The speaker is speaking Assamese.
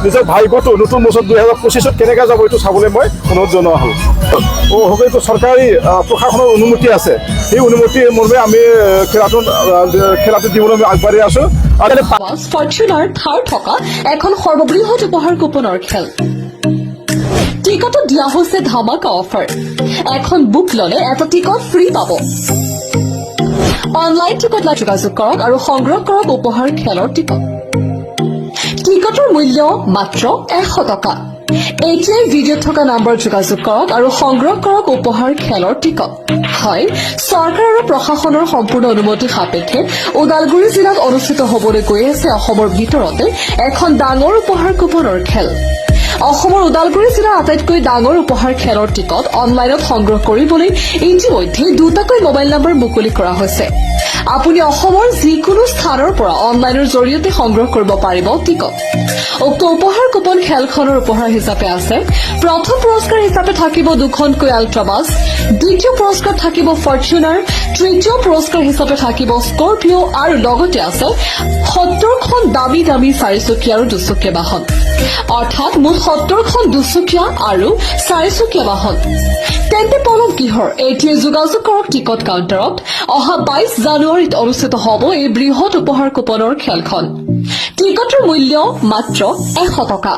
নিজৰ ভাগ্যটো নতুন বছৰ 2025 কেনেকৈ যাব এইটো চাবলৈ মই অনুৰোধ জনোৱা হ'ল হয়তো চৰকাৰী প্ৰশাসনৰ অনুমতি আছে সেই অনুমতি মৰ্মে আমি খেলাটো দিবলৈ আমি আগবাঢ়ি আছোঁ আৰু ফৰ্চুনাৰ থাৰ থকা এখন সৰ্ববৃহৎ উপহাৰ কুপনৰ খেল টিকটত দিয়া হৈছে ধামাকা অফাৰ এখন বুক ললে এটা টিকট ফ্ৰী পাব অনলাইন টিকট যোগাযোগ কৰক আৰু সংগ্ৰহ কৰক উপহাৰ খেলৰ টিকট টিকটৰ মূল্য মাত্ৰ 100 টকা এতিয়াই ভিডিঅ'ত থকা নম্বৰ যোগাযোগ কৰক আৰু সংগ্ৰহ কৰক উপহাৰ খেলৰ টিকট হয় চৰকাৰ আৰু প্ৰশাসনৰ সম্পূৰ্ণ অনুমতি সাপেক্ষে ওদালগুৰি জিলাত অনুষ্ঠিত হ'বলৈ গৈ আছে অসমৰ ভিতৰতে এখন ডাঙৰ উপহাৰ কুপনৰ খেল অসমৰ ওদালগুৰি জিলাৰ আটাইতকৈ ডাঙৰ উপহাৰ খেলৰ টিকট অনলাইনত সংগ্ৰহ কৰিবলৈ ইতিমধ্যে দুটাকৈ মোবাইল নম্বৰ মুকলি কৰা হৈছে আপুনি অসমৰ যিকোনো স্থানৰ পৰা অনলাইনৰ জৰিয়তে সংগ্ৰহ কৰিব পাৰিব টিকট উক্ত উপহাৰ কুপন খেলখনৰ উপহাৰ হিচাপে আছে প্ৰথম পুৰস্কাৰ হিচাপে থাকিব দুখনকৈ আল্ট্ৰাবাছ দ্বিতীয় পুৰস্কাৰ থাকিব ফৰ্চুনাৰ তৃতীয় পুৰস্কাৰ হিচাপে থাকিব স্কৰপিঅ আৰু লগতে আছে 70খন দামী দামী চাৰিচকীয়া আৰু দুচকীয়া বাহন অৰ্থাৎ মুঠ 70খন দুচকীয়া আৰু চাৰিচকীয়া বাহন তেন্তে পলম কিহৰ এতিয়াই যোগাযোগ কৰক টিকট কাউণ্টাৰত অহা 22 জানুৱাৰীত অনুষ্ঠিত হ'ব এই বৃহৎ উপহাৰ কুপনৰ খেলখন টিকটৰ মূল্য মাত্ৰ 100 টকা